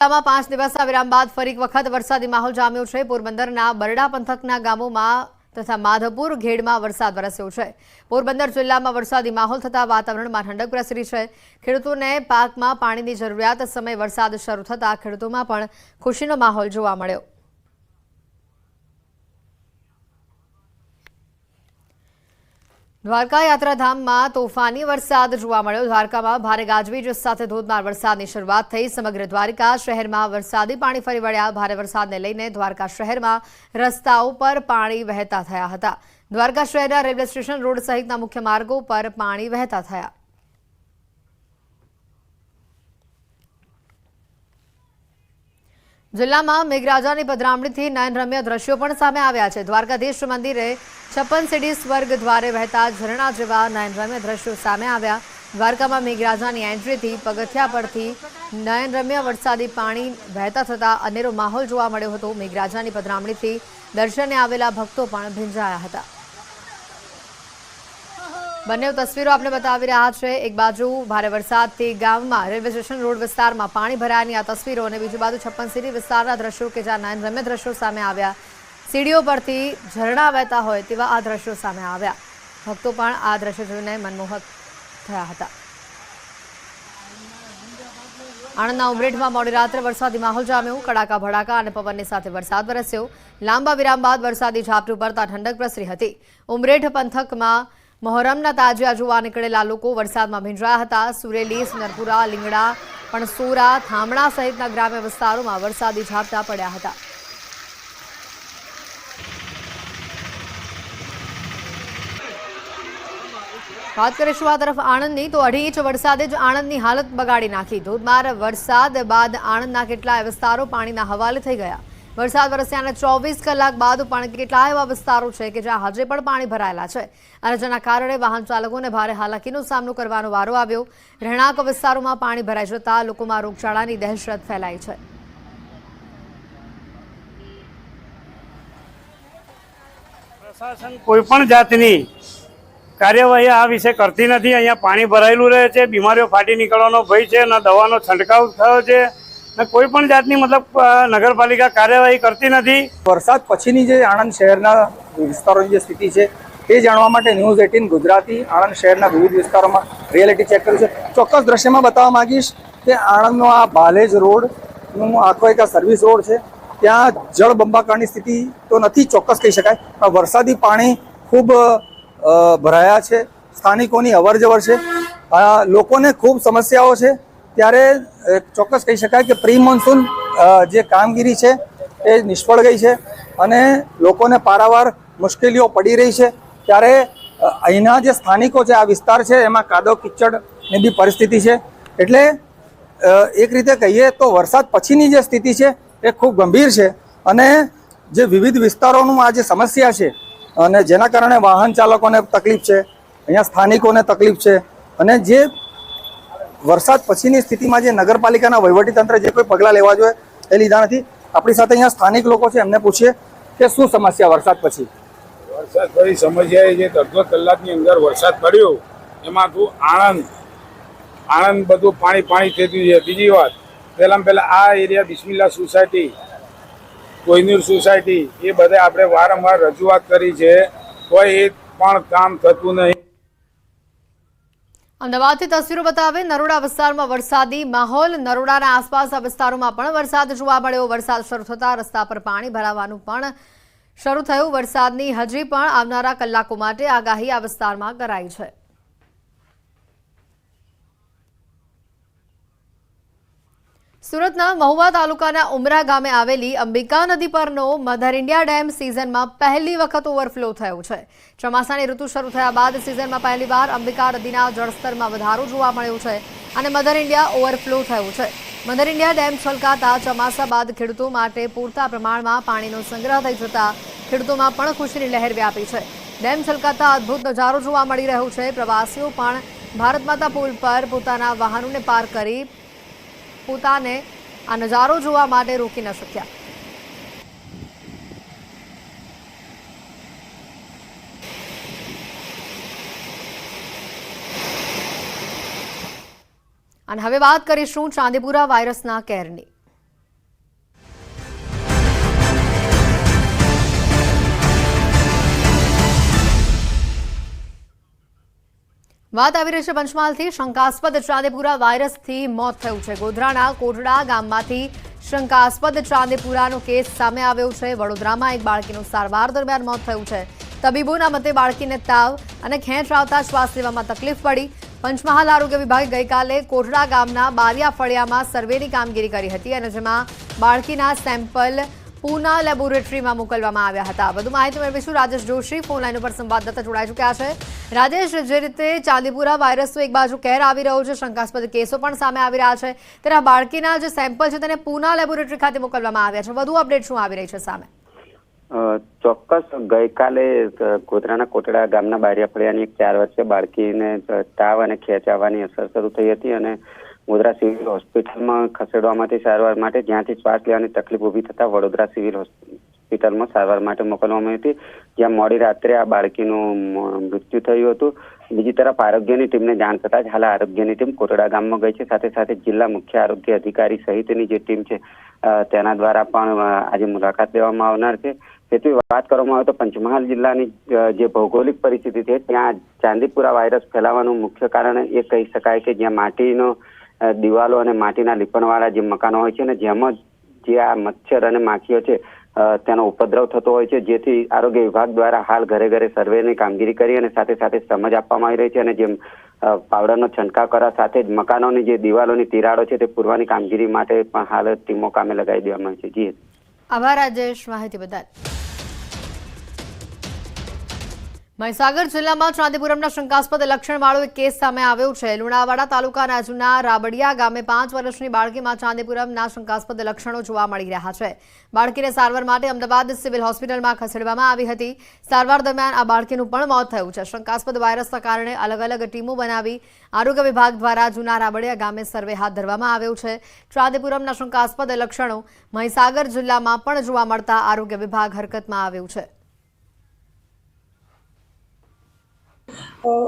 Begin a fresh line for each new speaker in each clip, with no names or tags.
જિલ્લામાં 5 દિવસના વિરામ બાદ ફરી એક વખત વરસાદી માહોલ જામ્યો છે। પોરબંદરના બરડા પંથકના ગામોમાં તથા માધવપુર ઘેડમાં વરસાદ વરસ્યો છે। પોરબંદર જિલ્લામાં વરસાદી માહોલ થતા વાતાવરણમાં ઠંડક પ્રસરી છે। ખેડૂતોને પાકમાં પાણીની જરૂરિયાત સમયે વરસાદ શરૂ થતા ખેડૂતોમાં પણ ખુશીનો માહોલ જોવા મળ્યો। દ્વારકા યાત્રાધામમાં તોફાની વરસાદ જોવા મળ્યો। દ્વારકામાં ભારે ગાજવીજ સાથે ધોધમાર વરસાદની શરૂઆત થઈ। સમગ્ર દ્વારકા શહેરમાં વરસાદી પાણી ફરી વળ્યા। ભારે વરસાદને લઈને દ્વારકા શહેરમાં રસ્તાઓ પર પાણી વહેતા થયા હતા। દ્વારકા શહેરના રેલવે સ્ટેશન રોડ સહિતના મુખ્ય માર્ગો પર પાણી વહેતા થયા। જિલ્લામાં મેઘરાજાની પધરામણીથી નયનરમ્ય દ્રશ્યો પણ સામે આવ્યા છે। દ્વારકાધીશ મંદિરે 56 સીડી સ્વર્ગ દ્વારે વહેતા ઝરણા જેવા નયનરમ્ય દ્રશ્યો સામે આવ્યા। દ્વારકામાં મેઘરાજાની એન્ટ્રીથી પગથિયા પરથી નયનરમ્ય વરસાદી પાણી વહેતા થતા અનેરો માહોલ જોવા મળ્યો હતો। મેઘરાજાની પધરામણીથી દર્શને આવેલા ભક્તો પણ ભીંજાયા હતા। બંને તસવીરો આપણે બતાવી રહ્યા છે। એક બાજુ ભારે વરસાદથી ગામમાં રેલવે સ્ટેશન રોડ વિસ્તારમાં પાણી ભરાયાની આ તસવીરો અને બીજી બાજુ 56 સીડી વિસ્તારના દ્રશ્યો કે જ્યાં નયનરમ્ય દ્રશ્યો સામે આવ્યા। સીડીઓ પરથી ઝરણા વહેતા હોય તેવા આ દ્રશ્યો સામે આવ્યા। ભક્તો પણ આ દ્રશ્ય જોઈને મનમોહક થયા હતા। આણંદના ઉમરેઠમાં મોડી રાત્રે વરસાદી માહોલ જામ્યો। કડાકા ભડાકા અને પવનની સાથે વરસાદ વરસ્યો। લાંબા વિરામ બાદ વરસાદી ઝાપટું પડતા ઠંડક પ્રસરી હતી। ઉમરેઠ પંથકમાં મોહરમના તાજિયા જોવા નીકળેલા લોકો વરસાદમાં ભીંજાયા હતા। સુરેલી, સુનરપુરા, લીંગડા, પણસોરા, થામણા સહિતના ગ્રામ્ય વિસ્તારોમાં વરસાદી ઝાપટા પડ્યા હતા। વાત કરીશું આ તરફ આણંદની, તો 2.5 ઇંચ વરસાદે જ આણંદની હાલત બગાડી નાખી। ધોધમાર વરસાદ બાદ આણંદના કેટલાય વિસ્તારો પાણીના હવાલે થઈ ગયા। વરસાદ વરસ્યાના 24 કલાક બાદ પણ કેટલાય એવા વિસ્તારો છે કે જ્યાં હજે પણ પાણી ભરાયેલા છે અને જેના કારણે વાહન ચાલકોને ભારે હાલાકીનો સામનો કરવાનો વારો આવ્યો। રહેણાંક વિસ્તારોમાં પાણી ભરાઈ જતા લોકોમાં રોગચાળાની દહેશત ફેલાઈ છે।
પ્રશાસન કોઈ પણ જાતની કાર્યવાહી આ વિશે કરતી નથી। અહીંયા પાણી ભરાયેલું રહે છે, બીમારીઓ ફાટી નીકળવાનો ભય છે, ન દવાનો છંટકાવ થયો છે, કોઈ પણ જાતની મતલબ નગરપાલિકા કાર્યવાહી કરતી નથી।
વરસાદ પછીની જે આણંદ શહેરના વિસ્તારોની જે સ્થિતિ છે એ જાણવા માટે ન્યૂઝ 18 ગુજરાતી આણંદ શહેરના વિવિધ વિસ્તારોમાં રિયાલિટી ચેક કર્યું છે। ચોક્કસ દ્રશ્યમાં બતાવવા માંગીશ કે આણંદનો આ બાલેજ રોડનું આખો એક સર્વિસ રોડ છે, ત્યાં જળબંબાકારની સ્થિતિ તો નથી ચોક્કસ કહી શકાય, પણ વરસાદી પાણી ખૂબ ભરાયા છે। સ્થાનિકોની અવરજવર છે, લોકોને ખૂબ સમસ્યાઓ છે। ત્યારે ચોક્કસ કહી શકાય કે પ્રી મોન્સૂન જે કામગીરી છે એ નિષ્ફળ ગઈ છે અને લોકોને પારાવાર મુશ્કેલીઓ પડી રહી છે। ત્યારે અહીંના જે સ્થાનિકો છે, આ વિસ્તાર છે એમાં કાદવ કિચડની બી પરિસ્થિતિ છે। એટલે એક રીતે કહીએ તો વરસાદ પછીની જે સ્થિતિ છે એ ખૂબ ગંભીર છે અને જે વિવિધ વિસ્તારોનું આ જે સમસ્યા છે અને જેના કારણે વાહન ચાલકોને તકલીફ છે, અહીંયા સ્થાનિકોને તકલીફ છે અને જે વરસાદ પછીની સ્થિતિમાં જે નગરપાલિકાના વહીવટીતંત્ર જે કોઈ પગલાં લેવા જોઈએ એ લીધા નથી। આપણી સાથે અહીંયા સ્થાનિક લોકો છે, એમને પૂછીએ કે શું સમસ્યા વરસાદ પછી?
વરસાદ પછી સમસ્યા એ જે 1.5 કલાકની અંદર વરસાદ પડ્યો એમાં તું આણંદ બધું પાણી થઈ ગયું છે। બીજી વાત, પહેલા આ area Bismillah society, Kohinoor society, એ બધે આપણે વારંવાર રજૂઆત કરી છે, કોઈ એક પણ કામ થતું નહીં।
અમદાવાદથી તસવીરો બતાવે નરોડા વિસ્તારમાં વરસાદી માહોલ। નરોડાના આસપાસના વિસ્તારોમાં પણ વરસાદ જોવા મળ્યો। વરસાદ શરૂ થતા રસ્તા પર પાણી ભરાવાનું પણ શરૂ થયું। વરસાદની હજી પણ આવનારા કલાકો માટે આગાહી આ વિસ્તારમાં કરાઈ છે। સુરતના મહુવા તાલુકાના ઉમરા ગામે આવેલી અંબિકા નદી પરનો મધર ઇન્ડિયા ડેમ સિઝનમાં પહેલી વખત ઓવરફ્લો થયો છે। ચોમાસાની ઋતુ શરૂ થયા બાદ સિઝનમાં પહેલીવાર અંબિકા નદીના જળસ્તરમાં વધારો જોવા મળ્યો છે અને મધર ઇન્ડિયા ઓવરફ્લો થયું છે। મધર ઇન્ડિયા ડેમ છલકાતા ચોમાસા બાદ ખેડૂતો માટે પૂરતા પ્રમાણમાં પાણીનો સંગ્રહ થઈ જતા ખેડૂતોમાં પણ ખુશીની લહેર વ્યાપી છે। ડેમ છલકાતા અદ્ભુત નજારો જોવા મળી રહ્યો છે। પ્રવાસીઓ પણ ભારત માતા પુલ પર પોતાના વાહનોને પાર્ક કરી પોતાને આ નજારો જોવા માટે રોકી ન શક્યા। અને હવે વાત કરીશું ચાંદીપુરા વાયરસના કેરની। વાત આવી રહી છે પંચમહાલથી શંકાસ્પદ ચાંદીપુરા વાયરસથી મોત થયું છે. ગોધરાના કોટડા ગામમાંથી શંકાસ્પદ ચાંદીપુરાનો કેસ સામે આવ્યો છે. વડોદરામાં એક બાળકીનું સારવાર દરમિયાન મોત થયું છે. તબીબોના મતે બાળકીને તાવ અને ખેંચ આવતા શ્વાસ લેવામાં તકલીફ પડી. પંચમહાલ આરોગ્ય વિભાગે ગઈકાલે કોટડા ગામના બારિયા ફળિયામાં સર્વેની કામગીરી કરી હતી અને જેમાં બાળકીના સેમ્પલ પૂના લેબોરેટરીમાં મોકલવામાં આવ્યા હતા. વધુ માહિતી મેળવીશું. રાજેશ જોશી ફોન લાઈન ઉપર સંવાદદાતા જોડાઈ ચૂક્યા છે. રાજેશ, જે રીતે ચાંદીપુરા વાયરસનો એક બાજુ કહેર આવી રહ્યો છે, શંકાસ્પદ કેસો પણ સામે આવી રહ્યા છે, ત્યારે આ બાળકીના જે સેમ્પલ છે તેને પૂના લેબોરેટરી ખાતે મોકલવામાં આવ્યા છે. વધુ અપડેટ શું આવી રહી છે સામે?
ચોક્કસ ગઈકાલે ગોધરાના કોટડા ગામના બારિયા ફળિયાની એક 4 વર્ષીય બાળકીને તાવ અને ખેંચ આવવાની અસર શરૂ થઈ હતી અને ગોધરા સિવિલ હોસ્પિટલમાં ખસેડવામાંથી સારવાર માટે, જ્યાંથી શ્વાસ લેવાની તકલીફ ઊભી થતા વડોદરા સિવિલ હોસ્પિટલમાં સારવાર માટે મોકલવામાં આવી હતી, જ્યાં મોડી રાત્રે આ બાળકીનું મૃત્યુ થયું હતું. બીજી તરફ આરોગ્યની ટીમને જાણ થતાં જ હાલ આરોગ્યની ટીમ કોટડા ગામમાં ગઈ છે. સાથે સાથે જિલ્લા મુખ્ય આરોગ્ય અધિકારી સહિતની જે ટીમ છે તેના દ્વારા પણ આજે મુલાકાત લેવામાં આવનાર છે. તેથી વાત કરવામાં આવે તો પંચમહાલ જિલ્લાની જે ભૌગોલિક પરિસ્થિતિ છે ત્યાં ચાંદીપુરા વાયરસ ફેલાવાનું મુખ્ય કારણ એ કહી શકાય કે જ્યાં માટીનો દિવાલો અને માટીના લીપણવાળા જે મકાનો હોય છે ને જેમાં જે આ મચ્છર અને માખીઓ છે તેનો ઉપદ્રવ થતો હોય છે, જેથી આરોગ્ય વિભાગ દ્વારા હાલ ઘરે ઘરે સર્વેની કામગીરી કરી અને સાથે સાથે સમજ આપવામાં આવી રહી છે અને જેમ પાવડરનો છંટકાવ કરવા સાથે જ મકાનોની જે દિવાલોની તિરાડો છે તે પૂરવાની કામગીરી માટે પણ હાલ ટીમો કામે લગાવી દેવામાં આવી છે. જી
આભાર રાજેશ માહિતી બદલ. મહીસાગર જિલ્લામાં ચાંદીપુરમના શંકાસ્પદ લક્ષણવાળો એક કેસ સામે આવ્યો છે. લુણાવાડા તાલુકાના જૂના રાબડિયા ગામે 5 વર્ષની બાળકીમાં ચાંદીપુરમના શંકાસ્પદ લક્ષણો જોવા મળી રહ્યા છે. બાળકીને સારવાર માટે અમદાવાદ સિવિલ હોસ્પિટલમાં ખસેડવામાં આવી હતી. સારવાર દરમિયાન આ બાળકીનું પણ મોત થયું છે. શંકાસ્પદ વાયરસના કારણે અલગ અલગ ટીમો બનાવી આરોગ્ય વિભાગ દ્વારા જૂના રાબડિયા ગામે સર્વે હાથ ધરવામાં આવ્યો છે. ચાંદીપુરમના શંકાસ્પદ લક્ષણો મહીસાગર જિલ્લામાં પણ જોવા મળતા આરોગ્ય વિભાગ હરકતમાં આવ્યું છે.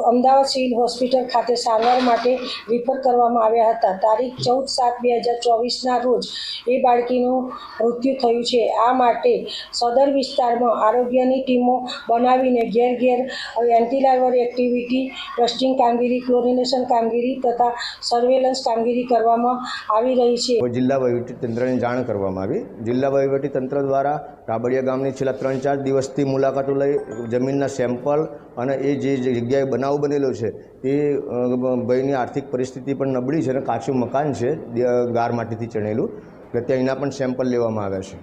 અમદાવાદ સિવિલ હોસ્પિટલ ખાતે સારવાર માટે રિફર કરવામાં આવ્યા હતા. તારીખ 14/7/2024ના રોજ એ બાળકીનું મૃત્યુ થયું છે. આ માટે સદર વિસ્તારમાં આરોગ્યની ટીમો બનાવીને ઘેર ઘેર એન્ટીલાર્વર એક્ટિવિટી, ટેસ્ટિંગ કામગીરી, ક્લોરિનેશન કામગીરી તથા સર્વેલન્સ કામગીરી કરવામાં આવી રહી છે.
જિલ્લા વહીવટીતંત્રને જાણ કરવામાં આવી. જિલ્લા વહીવટીતંત્ર દ્વારા રાબડિયા ગામની છેલ્લા 3-4 દિવસથી મુલાકાતો લઈ જમીનના સેમ્પલ અને એ જે જગ્યાએ બનાવ બનેલો છે એ ભાઈની આર્થિક પરિસ્થિતિ પણ નબળી છે અને કાચું મકાન છે ગાર માટીથી ચણેલું, એટલે ત્યાં એના પણ સેમ્પલ લેવામાં આવ્યા છે.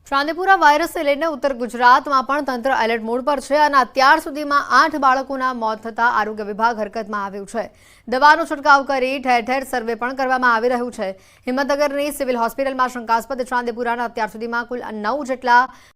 ચાંદીપુરા વાયરસને લઈને ઉત્તર ગુજરાતમાં પણ તંત્ર એલર્ટ મોડ પર છે અને અત્યાર સુધીમાં 8 બાળકોના મોત થતા આરોગ્ય વિભાગ હરકતમાં આવ્યું છે. દવાનો છંટકાવ કરી ઠેર ઠેર સર્વે પણ કરવામાં આવી રહ્યું છે. હિંમતનગરની સિવિલ હોસ્પિટલમાં શંકાસ્પદ ચાંદીપુરાના અત્યાર સુધીમાં કુલ 9 જેટલા